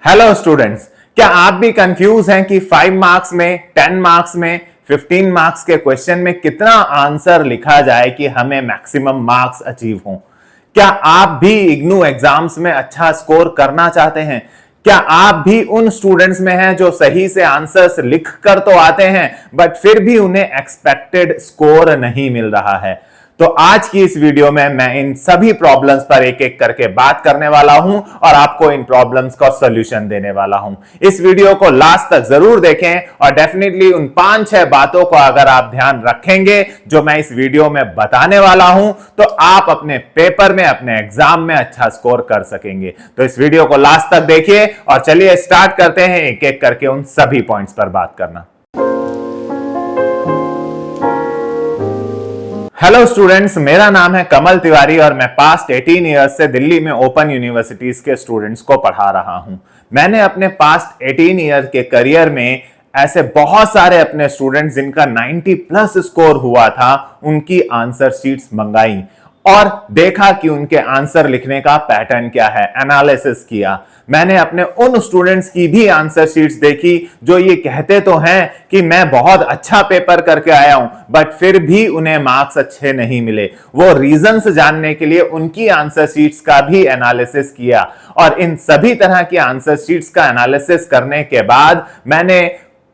Hello students, क्या आप भी कंफ्यूज हैं कि 5 मार्क्स में, 10 मार्क्स में, 15 मार्क्स के क्वेश्चन में कितना आंसर लिखा जाए कि हमें मैक्सिमम मार्क्स अचीव हों? क्या आप भी इग्नू एग्जाम्स में अच्छा स्कोर करना चाहते हैं? क्या आप भी उन स्टूडेंट्स में हैं जो सही से आंसर्स लिख कर तो आते हैं बट फिर भी उन्हें एक्सपेक्टेड स्कोर नहीं मिल रहा है? तो आज की इस वीडियो में मैं इन सभी प्रॉब्लम्स पर एक एक करके बात करने वाला हूं और आपको इन प्रॉब्लम्स का सॉल्यूशन देने वाला हूं। इस वीडियो को लास्ट तक जरूर देखें और डेफिनेटली उन 5-6 बातों को अगर आप ध्यान रखेंगे जो मैं इस वीडियो में बताने वाला हूं तो आप अपने पेपर में, अपने एग्जाम में अच्छा स्कोर कर सकेंगे। तो इस वीडियो को लास्ट तक देखिए और चलिए स्टार्ट करते हैं एक एक करके उन सभी पॉइंट्स पर बात करना। हेलो स्टूडेंट्स, मेरा नाम है कमल तिवारी और मैं पास्ट 18 इयर्स से दिल्ली में ओपन यूनिवर्सिटीज के स्टूडेंट्स को पढ़ा रहा हूं। मैंने अपने पास्ट 18 ईयर के करियर में ऐसे बहुत सारे अपने स्टूडेंट्स जिनका 90 प्लस स्कोर हुआ था उनकी आंसर शीट्स मंगाई और देखा कि उनके आंसर लिखने का पैटर्न क्या है, एनालिसिस किया। मैंने अपने उन स्टूडेंट्स की भी आंसर शीट्स देखी जो ये कहते तो हैं कि मैं बहुत अच्छा पेपर करके आया हूं बट फिर भी उन्हें मार्क्स अच्छे नहीं मिले। वो रीजंस जानने के लिए उनकी आंसर शीट्स का भी एनालिसिस किया और इन सभी तरह की आंसर शीट्स का एनालिसिस करने के बाद मैंने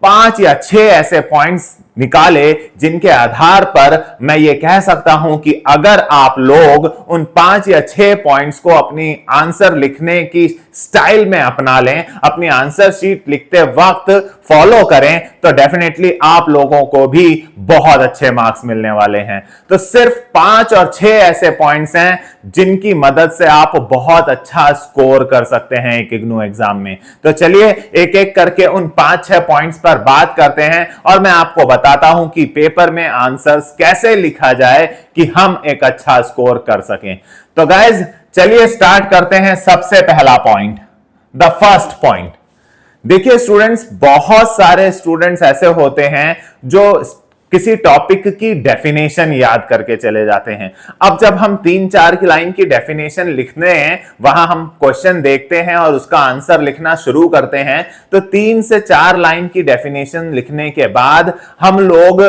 5 या 6 ऐसे पॉइंट्स निकाले जिनके आधार पर मैं ये कह सकता हूं कि अगर आप लोग उन 5 या 6 पॉइंट्स को अपनी आंसर लिखने की स्टाइल में अपना लें, अपनी आंसर शीट लिखते वक्त फॉलो करें तो डेफिनेटली आप लोगों को भी बहुत अच्छे मार्क्स मिलने वाले हैं। तो सिर्फ 5 और 6 ऐसे पॉइंट्स हैं जिनकी मदद से आप बहुत अच्छा स्कोर कर सकते हैं एक इग्नू एग्जाम में। तो चलिए एक एक करके उन 5-6 पॉइंट्स पर बात करते हैं और मैं आपको बताता हूं कि पेपर में आंसर्स कैसे लिखा जाए कि हम एक अच्छा स्कोर कर सकें। तो गाइज चलिए स्टार्ट करते हैं। सबसे पहला पॉइंट, द फर्स्ट पॉइंट। देखिए स्टूडेंट्स, बहुत सारे स्टूडेंट्स ऐसे होते हैं जो किसी टॉपिक की डेफिनेशन याद करके चले जाते हैं। अब जब हम 3-4 की लाइन की डेफिनेशन लिखते हैं, वहां हम क्वेश्चन देखते हैं और उसका आंसर लिखना शुरू करते हैं, तो 3 से 4 लाइन की डेफिनेशन लिखने के बाद हम लोग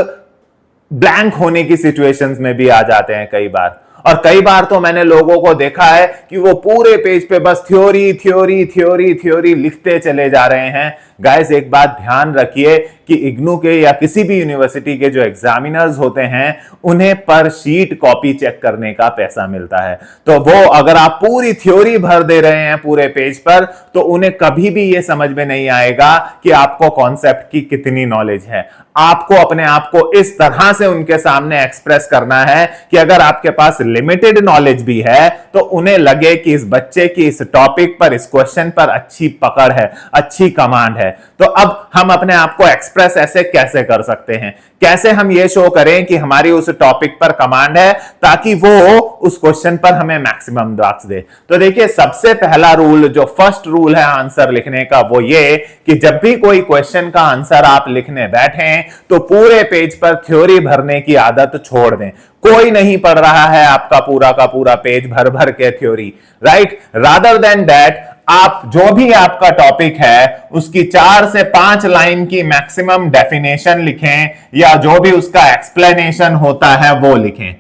ब्लैंक होने की सिचुएशंस में भी आ जाते हैं कई बार। और कई बार तो मैंने लोगों को देखा है कि वो पूरे पेज पे बस थ्योरी थ्योरी थ्योरी थ्योरी लिखते चले जा रहे हैं। गाइस, एक बात ध्यान रखिए कि इग्नू के या किसी भी यूनिवर्सिटी के जो एग्जामिनर्स होते हैं उन्हें पर शीट कॉपी चेक करने का पैसा मिलता है। तो वो अगर आप पूरी थ्योरी भर दे रहे हैं पूरे पेज पर तो उन्हें कभी भी ये समझ में नहीं आएगा कि आपको कॉन्सेप्ट की कितनी नॉलेज है। आपको अपने आप को इस तरह से उनके सामने एक्सप्रेस करना है कि अगर आपके पास लिमिटेड नॉलेज भी है तो उन्हें लगे कि इस बच्चे की इस टॉपिक पर, इस क्वेश्चन पर अच्छी पकड़ है, अच्छी कमांड है। तो अब हम अपने आप को एक्सप्रेस ऐसे कैसे कर सकते हैं? कैसे हम ये शो करें कि हमारी उस टॉपिक पर कमांड है ताकि वो उस क्वेश्चन पर हमें मैक्सिमम मार्क्स दे? तो देखिए, सबसे पहला रूल, जो फर्स्ट रूल है आंसर लिखने का, वो ये कि जब भी कोई क्वेश्चन का आंसर आप लिखने बैठें तो पूरे पेज पर थ्योरी भरने की आदत छोड़ दें। कोई नहीं पढ़ रहा है आपका पूरा का पूरा पेज भर भर के theory, right? Rather than that आप जो भी आपका टॉपिक है उसकी 4 से 5 लाइन की मैक्सिमम डेफिनेशन लिखें या जो भी उसका एक्सप्लेनेशन होता है वो लिखें,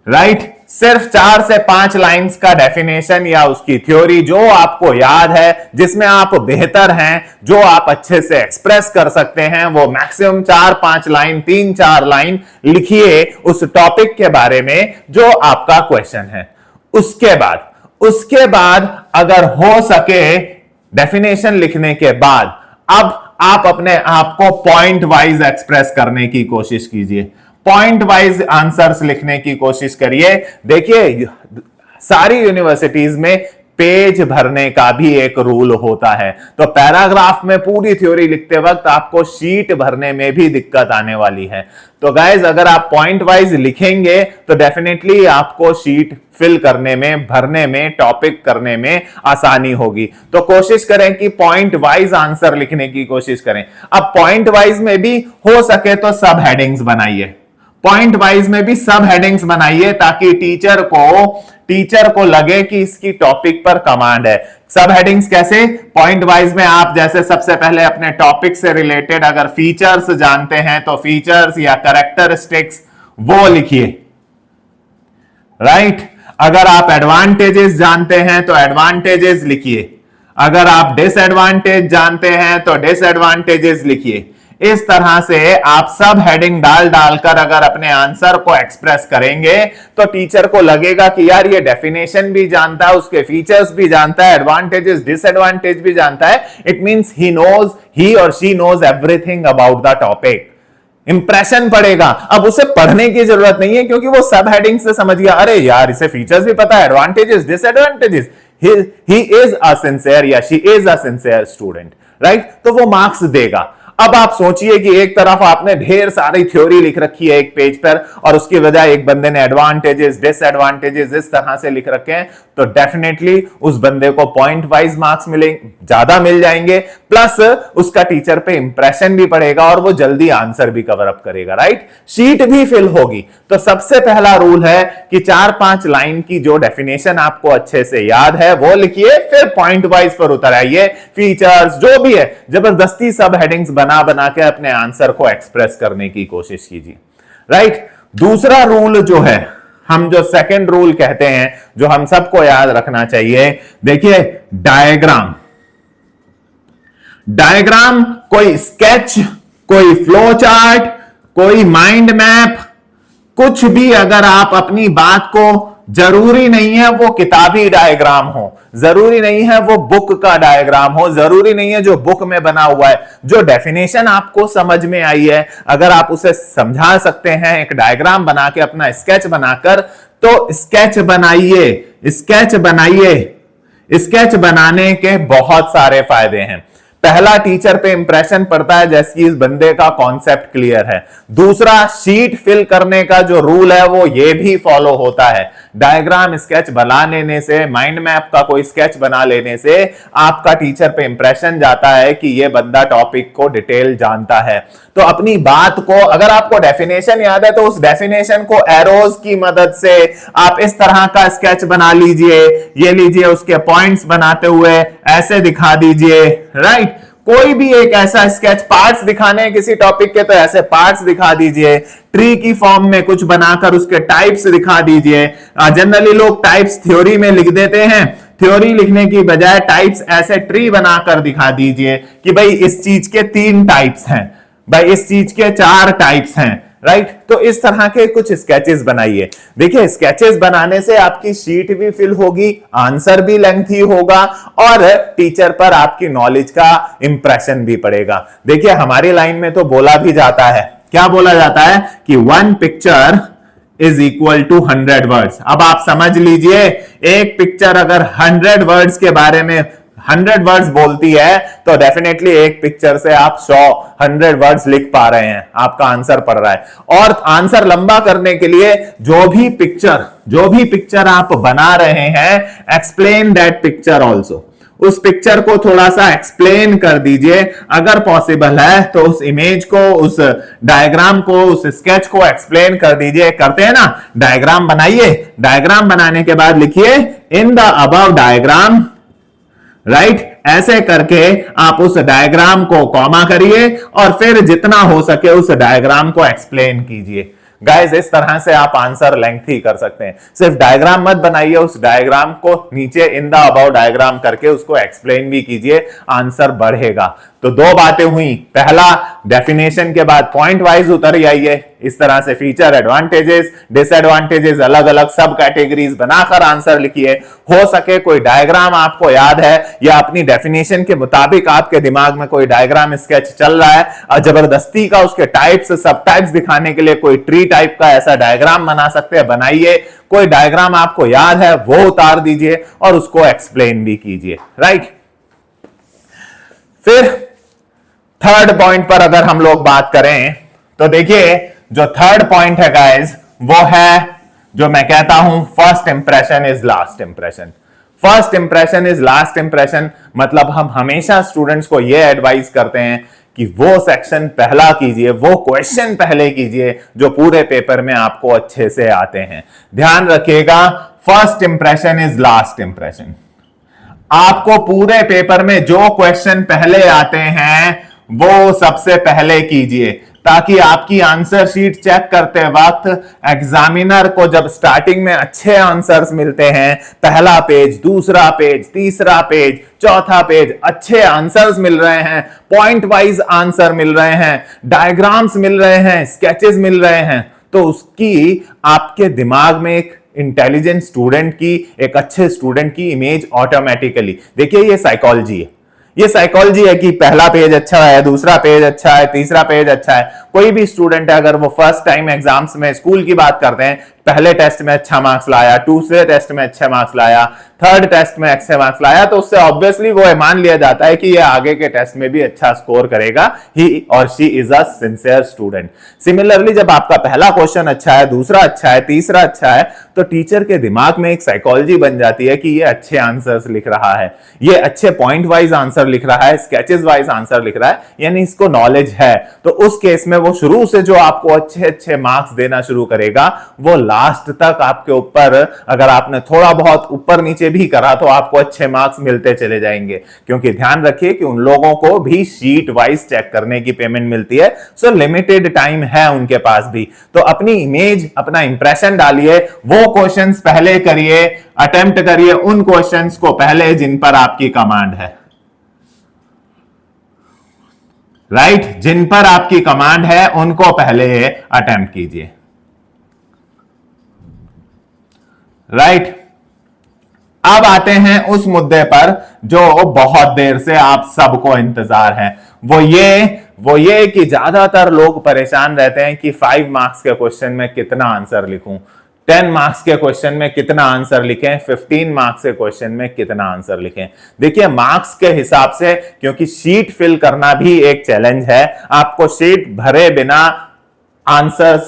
राइट? सिर्फ 4 से 5 लाइंस का डेफिनेशन या उसकी थ्योरी जो आपको याद है, जिसमें आप बेहतर हैं, जो आप अच्छे से एक्सप्रेस कर सकते हैं, वो मैक्सिमम 4-5 लाइन, 3-4 लाइन लिखिए उस टॉपिक के बारे में जो आपका क्वेश्चन है। उसके बाद अगर हो सके डेफिनेशन लिखने के बाद अब आप अपने आप को पॉइंट वाइज एक्सप्रेस करने की कोशिश कीजिए। पॉइंट वाइज आंसर्स लिखने की कोशिश करिए। देखिए, सारी यूनिवर्सिटीज में पेज भरने का भी एक रूल होता है। तो पैराग्राफ में पूरी थ्योरी लिखते वक्त आपको शीट भरने में भी दिक्कत आने वाली है। तो गाइज, अगर आप पॉइंट वाइज लिखेंगे तो डेफिनेटली आपको शीट फिल करने में, भरने में, टॉपिक करने में आसानी होगी। तो कोशिश करें कि पॉइंट वाइज आंसर लिखने की कोशिश करें। अब पॉइंट वाइज में भी हो सके तो सब हेडिंग्स बनाइए। पॉइंट वाइज में भी सब हेडिंग्स बनाइए ताकि टीचर को लगे कि इसकी टॉपिक पर कमांड है। सब हेडिंग्स कैसे? पॉइंट वाइज में आप जैसे सबसे पहले अपने टॉपिक से रिलेटेड अगर फीचर्स जानते हैं तो फीचर्स या कैरेक्टरिस्टिक्स वो लिखिए, राइट। अगर आप एडवांटेजेस जानते हैं तो एडवांटेजेस लिखिए, अगर आप डिसएडवांटेज जानते हैं तो डिसएडवांटेजेस लिखिए। इस तरह से आप सब हेडिंग डालकर अगर अपने आंसर को एक्सप्रेस करेंगे तो टीचर को लगेगा कि यार ये डेफिनेशन भी जानता है, उसके फीचर्स भी जानता है, एडवांटेजेस डिसएडवांटेज भी जानता है। इट मींस ही और she knows everything about the topic. Impression पड़ेगा। अब उसे पढ़ने की जरूरत नहीं है क्योंकि वो सब हेडिंग से समझ गया, अरे यार इसे फीचर्स भी पता है, advantages disadvantages. He is a sincere या she is a sincere student, right. तो वो मार्क्स देगा। अब आप सोचिए कि एक तरफ आपने ढेर सारी थ्योरी लिख रखी है एक पेज पर और उसकी वजह एक बंदे ने एडवांटेजेस डिसएडवांटेजेस इस तरह से लिख रखे हैं, तो डेफिनेटली उस बंदे को पॉइंट वाइज मार्क्स मिलेंगे, ज्यादा मिल जाएंगे, प्लस उसका टीचर पे इंप्रेशन भी पड़ेगा और वो जल्दी आंसर भी कवर अप करेगा, राइट। शीट भी फिल होगी। तो सबसे पहला रूल है कि 4-5 लाइन की जो डेफिनेशन आपको अच्छे से याद है वो लिखिए, फिर पॉइंट वाइज पर उतर आइए, फीचर्स जो भी है, जबरदस्ती सब हेडिंग्स बना के अपने आंसर को एक्सप्रेस करने की कोशिश कीजिए, राइट। दूसरा रूल जो है, हम जो सेकंड रूल कहते हैं, जो हम सबको याद रखना चाहिए, देखिए डायग्राम कोई स्केच, कोई फ्लो चार्ट, कोई माइंड मैप, कुछ भी अगर आप अपनी बात को, जरूरी नहीं है वो किताबी डायग्राम हो, जरूरी नहीं है वो बुक का डायग्राम हो, जरूरी नहीं है जो बुक में बना हुआ है, जो डेफिनेशन आपको समझ में आई है अगर आप उसे समझा सकते हैं एक डायग्राम बना के, अपना स्केच बनाकर, तो स्केच बनाइए। स्केच बनाने के बहुत सारे फायदे हैं। पहला, टीचर पे इंप्रेशन पड़ता है जैसे कि इस बंदे का कॉन्सेप्ट क्लियर है। दूसरा, शीट फिल करने का जो रूल है वो ये भी फॉलो होता है। डायग्राम स्केच बना लेने से, माइंड मैप का कोई स्केच बना लेने से आपका टीचर पे इंप्रेशन जाता है कि ये बंदा टॉपिक को डिटेल जानता है। तो अपनी बात को, अगर आपको डेफिनेशन याद है तो उस डेफिनेशन को एरोज की मदद से आप इस तरह का स्केच बना लीजिए। ये लीजिए, उसके पॉइंट्स बनाते हुए ऐसे दिखा दीजिए, राइट। कोई भी एक ऐसा स्केच, पार्ट्स दिखाने हैं किसी टॉपिक के तो ऐसे पार्ट्स दिखा दीजिए। ट्री की फॉर्म में कुछ बनाकर उसके टाइप्स दिखा दीजिए। जनरली लोग टाइप्स थ्योरी में लिख देते हैं, थ्योरी लिखने की बजाय टाइप्स ऐसे ट्री बनाकर दिखा दीजिए कि भाई इस चीज के 3 टाइप्स हैं, भाई इस चीज के 4 टाइप्स हैं, राइट। तो इस तरह के कुछ स्केचेस बनाइए। देखिए, स्केचेस बनाने से आपकी शीट भी फिल होगी, आंसर भी लेंथी होगा और टीचर पर आपकी नॉलेज का इंप्रेशन भी पड़ेगा। देखिए, हमारी लाइन में तो बोला भी जाता है, क्या बोला जाता है कि 1 picture is equal to 100 words. अब आप समझ लीजिए, एक पिक्चर अगर 100 वर्ड्स के बारे में 100 वर्ड्स बोलती है तो डेफिनेटली एक पिक्चर से आप 100 वर्ड्स लिख पा रहे हैं, आपका आंसर पढ़ रहा है। और आंसर लंबा करने के लिए जो भी पिक्चर आप बना रहे हैं, एक्सप्लेन दैट पिक्चर ऑल्सो। उस पिक्चर को थोड़ा सा एक्सप्लेन कर दीजिए, अगर पॉसिबल है तो उस इमेज को, उस डायग्राम को, उस स्केच को एक्सप्लेन कर दीजिए। करते हैं ना, डायग्राम बनाइए, डायग्राम बनाने के बाद लिखिए in the above diagram, right. ऐसे करके आप उस डायग्राम को कॉमा करिए और फिर जितना हो सके उस डायग्राम को एक्सप्लेन कीजिए। गाइस, इस तरह से आप आंसर लेंथी कर सकते हैं। सिर्फ डायग्राम मत बनाइए, उस डायग्राम को नीचे इन द अबाउ डायग्राम करके उसको एक्सप्लेन भी कीजिए, आंसर बढ़ेगा। तो 2 बातें हुई। पहला, डेफिनेशन के बाद पॉइंट वाइज उतर जाइए, इस तरह से फीचर, एडवांटेजेस, डिसएडवांटेजेस, अलग अलग सब कैटेगरीज बनाकर आंसर लिखिए। हो सके कोई डायग्राम आपको याद है या अपनी डेफिनेशन के मुताबिक आपके दिमाग में कोई डायग्राम स्केच चल रहा है और जबरदस्ती का उसके टाइप्स, सब टाइप्स दिखाने के लिए कोई ट्री टाइप का ऐसा डायग्राम बना सकते हैं, बनाइए। कोई डायग्राम आपको याद है वो उतार दीजिए और उसको एक्सप्लेन भी कीजिए, राइट। फिर थर्ड पॉइंट पर अगर हम लोग बात करें तो देखिए, जो थर्ड पॉइंट है गाइस, वो है जो मैं कहता हूं, first impression is last impression. First impression is last impression मतलब हम हमेशा स्टूडेंट्स को यह एडवाइस करते हैं कि वो सेक्शन पहला कीजिए, वो क्वेश्चन पहले कीजिए जो पूरे पेपर में आपको अच्छे से आते हैं। ध्यान रखिएगा, first impression is last impression. आपको पूरे पेपर में जो क्वेश्चन पहले आते हैं वो सबसे पहले कीजिए, ताकि आपकी आंसर शीट चेक करते वक्त एग्जामिनर को जब स्टार्टिंग में अच्छे आंसर्स मिलते हैं, पहला पेज, दूसरा पेज, तीसरा पेज, चौथा पेज, अच्छे आंसर्स मिल रहे हैं, पॉइंट वाइज आंसर मिल रहे हैं, डायग्राम्स मिल रहे हैं, स्केचेस मिल रहे हैं, तो उसकी आपके दिमाग में एक इंटेलिजेंट स्टूडेंट की, एक अच्छे स्टूडेंट की इमेज ऑटोमेटिकली, देखिए ये साइकोलॉजी है, ये साइकोलॉजी है कि पहला पेज अच्छा है, दूसरा पेज अच्छा है, तीसरा पेज अच्छा है। कोई भी स्टूडेंट है, अगर वो फर्स्ट टाइम एग्जाम्स में, स्कूल की बात करते हैं, पहले टेस्ट में अच्छा मार्क्स लाया, दूसरे टेस्ट में अच्छे मार्क्स लाया, थर्ड टेस्ट में अच्छे मार्क्स लाया, तो उससे ऑब्वियसली वो मान लिया जाता है कि ये आगे के टेस्ट में भी अच्छा स्कोर करेगा, ही और she is a sincere student. Similarly जब आपका पहला क्वेश्चन अच्छा है, दूसरा अच्छा है, तीसरा अच्छा है, तो टीचर के दिमाग में एक साइकोलॉजी बन जाती है कि ये अच्छे आंसर्स लिख रहा है, ये अच्छे पॉइंट वाइज आंसर लिख रहा है, स्केचेस वाइज आंसर लिख रहा है, यानी इसको नॉलेज है। तो उस केस में वो शुरू से जो आपको अच्छे अच्छे मार्क्स देना शुरू करेगा, वो लास्ट तक आपके ऊपर, अगर आपने थोड़ा बहुत ऊपर नीचे भी करा तो आपको अच्छे मार्क्स मिलते चले जाएंगे, क्योंकि ध्यान रखिए कि उन लोगों को भी शीट वाइज चेक करने की पेमेंट मिलती है, सो लिमिटेड टाइम है उनके पास भी। तो अपनी इमेज, अपना इंप्रेशन डालिए, वो क्वेश्चंस पहले करिए, अटेम्प्ट करिए उन क्वेश्चंस को पहले जिन पर आपकी कमांड है, राइट, जिन पर आपकी कमांड है उनको पहले अटेम्प्ट कीजिए, राइट। अब आते हैं उस मुद्दे पर जो बहुत देर से आप सबको इंतजार है, वो ये कि ज्यादातर लोग परेशान रहते हैं कि 5 मार्क्स के क्वेश्चन में कितना आंसर लिखूं, 10 मार्क्स के क्वेश्चन में कितना आंसर लिखें, 15 मार्क्स के क्वेश्चन में कितना आंसर लिखें। देखिए मार्क्स के हिसाब से, क्योंकि शीट फिल करना भी एक चैलेंज है, आपको शीट भरे बिना आंसर्स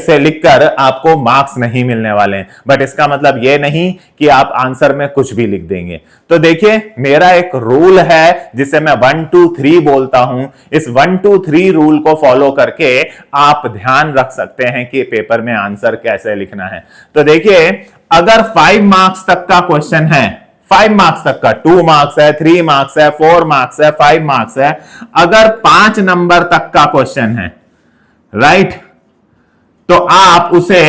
से लिखकर आपको मार्क्स नहीं मिलने वाले हैं, बट इसका मतलब यह नहीं कि आप आंसर में कुछ भी लिख देंगे। तो देखिए मेरा एक रूल है जिसे मैं 1 2 3 बोलता हूं, इस 1 2 3 रूल को फॉलो करके आप ध्यान रख सकते हैं कि पेपर में आंसर कैसे लिखना है। तो देखिए अगर 5 मार्क्स तक का क्वेश्चन है, 5 मार्क्स तक का, 2 मार्क्स है, 3 मार्क्स है, 4 मार्क्स है, 5 मार्क्स है, अगर 5 नंबर तक का क्वेश्चन है, राइट, तो आप उसे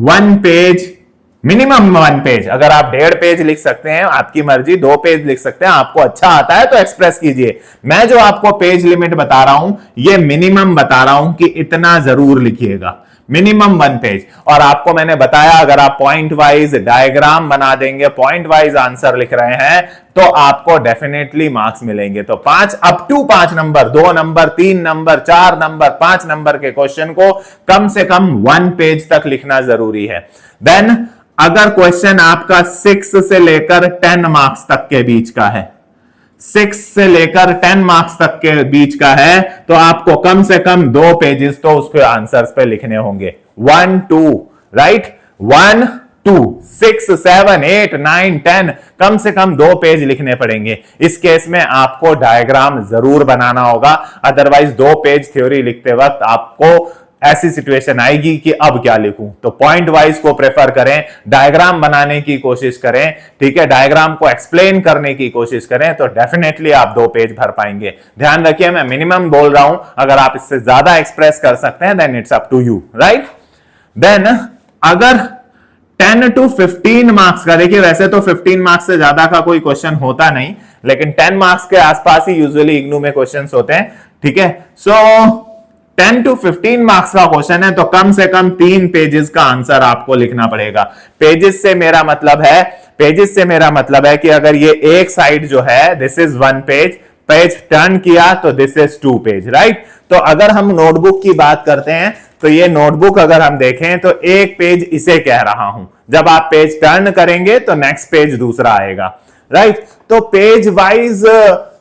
1 पेज, मिनिमम 1 पेज, अगर आप 1.5 पेज लिख सकते हैं, आपकी मर्जी, 2 पेज लिख सकते हैं, आपको अच्छा आता है तो एक्सप्रेस कीजिए। मैं जो आपको पेज लिमिट बता रहा हूं, ये मिनिमम बता रहा हूं कि इतना जरूर लिखिएगा, मिनिमम 1 पेज। और आपको मैंने बताया अगर आप पॉइंट वाइज डायग्राम बना देंगे, पॉइंट वाइज आंसर लिख रहे हैं, तो आपको डेफिनेटली मार्क्स मिलेंगे। तो 5 up to 5 number, 2 number, 3 number, 4 number, 5 number के क्वेश्चन को कम से कम 1 पेज तक लिखना जरूरी है। देन अगर क्वेश्चन आपका 6 से लेकर 10 मार्क्स तक के बीच का है, 6 से लेकर 10 मार्क्स तक के बीच का है, तो आपको कम से कम 2 पेजेस तो उसके आंसर्स पे लिखने होंगे, 1 2, राइट, 1 2, 6 7 8 9 10, कम से कम 2 पेज लिखने पड़ेंगे। इस केस में आपको डायग्राम जरूर बनाना होगा, अदरवाइज 2 पेज थ्योरी लिखते वक्त आपको ऐसी सिचुएशन आएगी कि अब क्या लिखूं। तो पॉइंट वाइज को प्रेफर करें, डायग्राम बनाने की कोशिश करें, ठीक है, डायग्राम को एक्सप्लेन करने की कोशिश करें, तो डेफिनेटली आप 2 पेज भर पाएंगे। ध्यान रखिए मैं मिनिमम बोल रहा हूं, अगर आप इससे ज्यादा एक्सप्रेस कर सकते हैं then it's up to you, right. Then अगर 10 to 15 मार्क्स का, देखिए वैसे तो 15 मार्क्स से ज्यादा का कोई क्वेश्चन होता नहीं, लेकिन 10 मार्क्स के आसपास ही यूजुअली इग्नू में क्वेश्चंस होते हैं, ठीक है। सो 10 to 15 मार्क्स का क्वेश्चन है, तो कम से कम 3 पेजेस का आंसर आपको लिखना पड़ेगा। पेजेस से मेरा मतलब है कि अगर ये एक साइड जो है this is 1 page, page turn किया तो दिस इज 2 पेज, राइट। तो अगर हम नोटबुक की बात करते हैं, तो ये नोटबुक अगर हम देखें तो एक पेज इसे कह रहा हूं, जब आप पेज टर्न करेंगे तो नेक्स्ट पेज दूसरा आएगा, राइट। तो पेज वाइज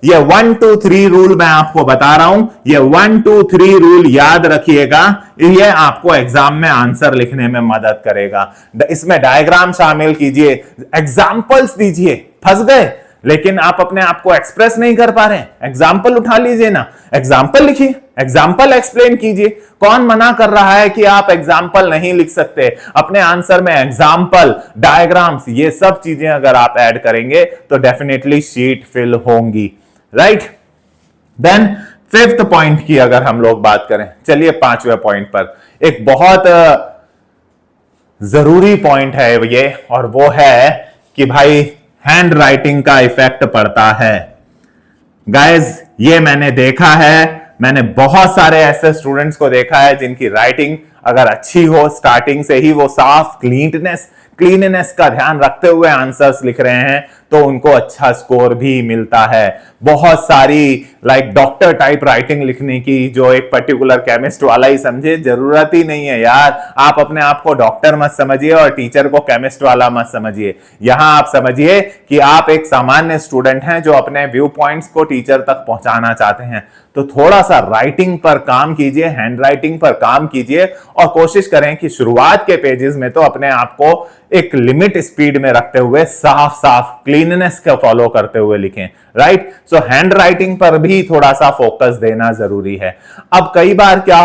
ये 1 2 3 रूल मैं आपको बता रहा हूं, ये 1 2 3 रूल याद रखिएगा, ये आपको एग्जाम में आंसर लिखने में मदद करेगा। इसमें डायग्राम शामिल कीजिए, एग्जाम्पल्स दीजिए, फंस गए लेकिन आप अपने आप को एक्सप्रेस नहीं कर पा रहे हैं, एग्जाम्पल उठा लीजिए ना, एग्जाम्पल लिखिए, एग्जाम्पल एक्सप्लेन कीजिए। कौन मना कर रहा है कि आप एग्जाम्पल नहीं लिख सकते? अपने आंसर में एग्जाम्पल, डायग्राम्स, ये सब चीजें अगर आप ऐड करेंगे तो डेफिनेटली शीट फिल होंगी, राइट। देन फिफ्थ पॉइंट की अगर हम लोग बात करें, चलिए पांचवें पॉइंट पर, एक बहुत जरूरी पॉइंट है ये, और वो है कि भाई हैंड राइटिंग का इफेक्ट पड़ता है। गाइज ये मैंने देखा है, मैंने बहुत सारे ऐसे स्टूडेंट्स को देखा है जिनकी राइटिंग अगर अच्छी हो, स्टार्टिंग से ही वो साफ क्लीननेस का ध्यान रखते हुए आंसर्स लिख रहे हैं, तो उनको अच्छा स्कोर भी मिलता है। बहुत सारी डॉक्टर टाइप राइटिंग लिखने की, जो एक पर्टिकुलर केमिस्ट वाला ही समझे, जरूरत ही नहीं है यार। आप अपने आप को डॉक्टर मत समझिए और टीचर को केमिस्ट वाला मत समझिए। यहां आप समझिए कि आप एक सामान्य स्टूडेंट हैं जो अपने व्यू पॉइंट्स को टीचर तक पहुंचाना चाहते हैं। तो थोड़ा सा राइटिंग पर काम कीजिए, हैंड राइटिंग पर काम कीजिए, और कोशिश करें कि शुरुआत के पेजेस में तो अपने आप को एक लिमिट स्पीड में रखते हुए साफ साफ क्लीननेस को फॉलो करते हुए लिखें, राइट। सो हैंड राइटिंग पर भी थोड़ा सा फोकस देना जरूरी है। अब कई बार क्या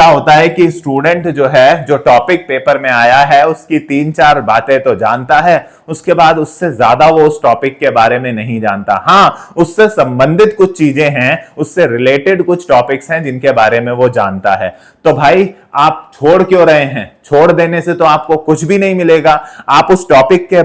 होता है कि स्टूडेंट जो है, जो टॉपिक पेपर में आया है उसकी 3-4 बातें तो जानता है, उसके बाद उससे ज्यादा वो उस टॉपिक के बारे में नहीं जानता। हाँ, उससे संबंधित कुछ चीजें हैं, उससे रिलेटेड कुछ टॉपिक्स हैं जिनके बारे में वो जानता है। तो भाई आप छोड़ क्यों रहे हैं? छोड़ देने से तो आपको कुछ भी नहीं मिलेगा। आप उस टॉपिक के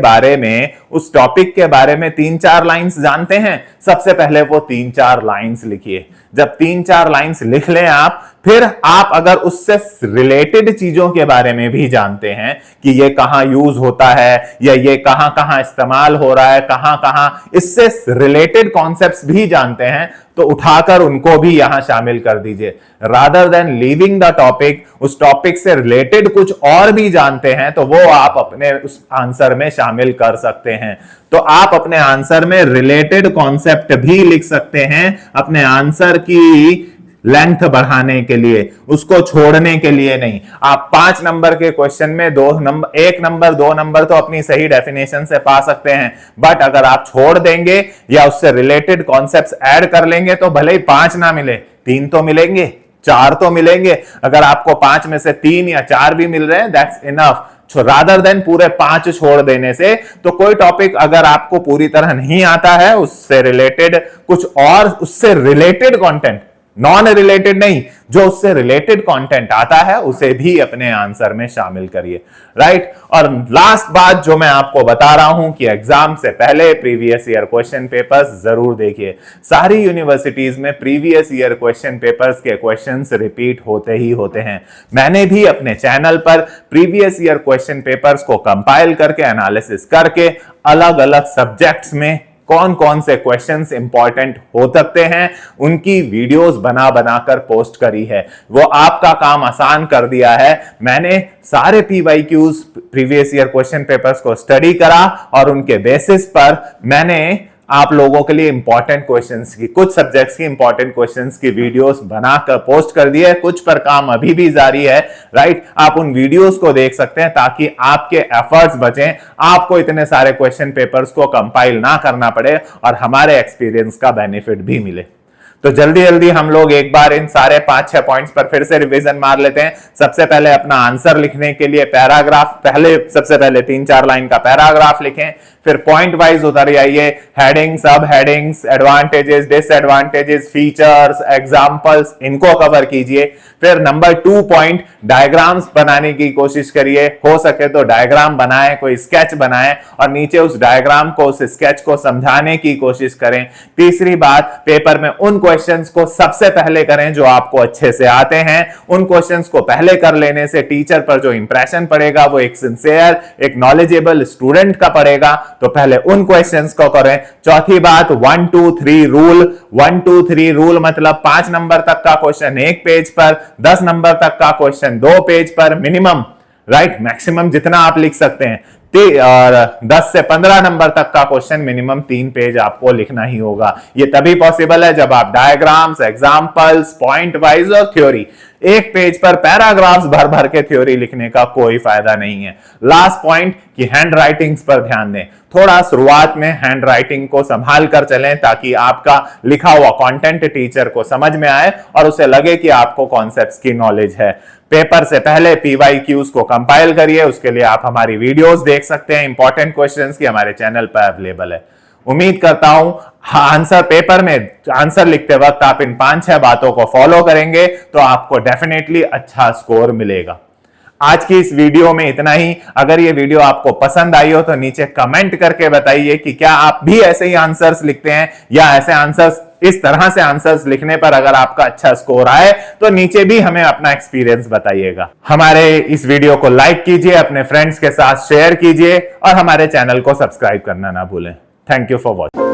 बारे में 3-4 लाइंस जानते हैं, सबसे पहले वो 3-4 लाइंस लिखिए। जब 3-4 लाइंस लिख लें आप, फिर आप अगर उससे रिलेटेड चीजों के बारे में भी जानते हैं कि ये कहां यूज होता है या ये कहां कहां इस्तेमाल हो रहा है, कहां कहां इससे रिलेटेड कॉन्सेप्ट्स भी जानते हैं, तो उठाकर उनको भी यहां शामिल कर दीजिए। Rather than leaving the topic, उस टॉपिक से रिलेटेड कुछ और भी जानते हैं तो वो आप अपने उस आंसर में शामिल कर सकते हैं। तो आप अपने आंसर में रिलेटेड कॉन्सेप्ट भी लिख सकते हैं, अपने आंसर की लेंथ बढ़ाने के लिए, उसको छोड़ने के लिए नहीं। आप 5 नंबर के क्वेश्चन में 1 नंबर 2 नंबर तो अपनी सही डेफिनेशन से पा सकते हैं, बट अगर आप छोड़ देंगे या उससे रिलेटेड कॉन्सेप्ट्स ऐड कर लेंगे तो भले ही 5 ना मिले, 3 तो मिलेंगे, 4 तो मिलेंगे। अगर आपको 5 में से 3 या 4 भी मिल रहे हैं, दैट्स इनफ, रादर देन पूरे 5 छोड़ देने से। तो कोई टॉपिक अगर आपको पूरी तरह नहीं आता है, उससे रिलेटेड कुछ और, उससे रिलेटेड कंटेंट, नॉन रिलेटेड नहीं, जो उससे रिलेटेड कंटेंट आता है उसे भी अपने आंसर में शामिल करिए, राइट। और लास्ट बात जो मैं आपको बता रहा हूं कि एग्जाम से पहले प्रीवियस ईयर क्वेश्चन पेपर्स जरूर देखिए। सारी यूनिवर्सिटीज में प्रीवियस ईयर क्वेश्चन पेपर्स के क्वेश्चंस रिपीट होते ही होते हैं। मैंने भी अपने चैनल पर प्रीवियस ईयर क्वेश्चन पेपर्स को कंपाइल करके, एनालिसिस करके, अलग अलग सब्जेक्ट्स में कौन कौन से क्वेश्चंस इंपॉर्टेंट हो सकते हैं, उनकी वीडियोस बना बनाकर पोस्ट करी है। वो आपका काम आसान कर दिया है। मैंने सारे PYQs, previous year question papers को स्टडी करा और उनके बेसिस पर मैंने आप लोगों के लिए इंपॉर्टेंट क्वेश्चंस की, कुछ सब्जेक्ट्स की इंपॉर्टेंट क्वेश्चंस की वीडियोस बनाकर पोस्ट कर दी है। कुछ पर काम अभी भी जारी है, राइट। आप उन वीडियोस को देख सकते हैं ताकि आपके एफर्ट्स बचें, आपको इतने सारे क्वेश्चन पेपर्स को कंपाइल ना करना पड़े और हमारे एक्सपीरियंस का बेनिफिट भी मिले। तो जल्दी जल्दी हम लोग एक बार इन सारे 5-6 पॉइंट्स पर फिर से रिवीजन मार लेते हैं। सबसे पहले अपना आंसर लिखने के लिए पैराग्राफ, सबसे पहले 3-4 लाइन का पैराग्राफ लिखें, फिर पॉइंट वाइज उतर जाइए, हेडिंग, सब headings, advantages, disadvantages, features, examples, इनको कवर कीजिए। फिर नंबर 2 पॉइंट, डायग्राम्स बनाने की कोशिश करिए, हो सके तो डायग्राम बनाएं, कोई स्केच बनाएं और नीचे उस डायग्राम को, उस स्केच को समझाने की कोशिश करें। तीसरी बात, पेपर में उन क्वेश्चंस को सबसे पहले करें जो आपको अच्छे से आते हैं। उन क्वेश्चंस को पहले कर लेने से टीचर पर जो इंप्रेशन पड़ेगा वो एक सिंसियर, एक नॉलेजेबल स्टूडेंट का पड़ेगा, तो पहले उन क्वेश्चंस को करें। चौथी बात, 1 2 3 रूल। 1 2 3 रूल मतलब 5 नंबर तक का क्वेश्चन 1 पेज पर, 10 नंबर तक का क्वेश्चन 2 पेज पर मिनिमम, राइट। मैक्सिमम जितना आप लिख सकते हैं, और 10 से 15 नंबर तक का क्वेश्चन मिनिमम 3 पेज आपको लिखना ही होगा। ये तभी पॉसिबल है जब आप डायग्राम्स, एग्जांपल्स, पॉइंट वाइज और थ्योरी, एक पेज पर पैराग्राफ्स भर भर के थ्योरी लिखने का कोई फायदा नहीं है। लास्ट पॉइंट कि हैंड राइटिंग्स पर ध्यान दें। थोड़ा शुरुआत में हैंड राइटिंग को संभाल कर चलें ताकि आपका लिखा हुआ कंटेंट टीचर को समझ में आए और उसे लगे कि आपको कॉन्सेप्ट्स की नॉलेज है। पेपर से पहले PYQs को कंपाइल करिए, उसके लिए आप हमारी वीडियोस देख सकते हैं, इंपॉर्टेंट क्वेश्चंस की हमारे चैनल पर अवेलेबल है। उम्मीद करता हूं आंसर पेपर में आंसर लिखते वक्त आप इन 5-6 बातों को फॉलो करेंगे तो आपको डेफिनेटली अच्छा स्कोर मिलेगा। आज की इस वीडियो में इतना ही। अगर ये वीडियो आपको पसंद आई हो तो नीचे कमेंट करके बताइए कि क्या आप भी ऐसे ही आंसर्स लिखते हैं या ऐसे आंसर्स, इस तरह से आंसर्स लिखने पर अगर आपका अच्छा स्कोर आए तो नीचे भी हमें अपना एक्सपीरियंस बताइएगा। हमारे इस वीडियो को लाइक कीजिए, अपने फ्रेंड्स के साथ शेयर कीजिए और हमारे चैनल को सब्सक्राइब करना ना भूलें। Thank you for watching.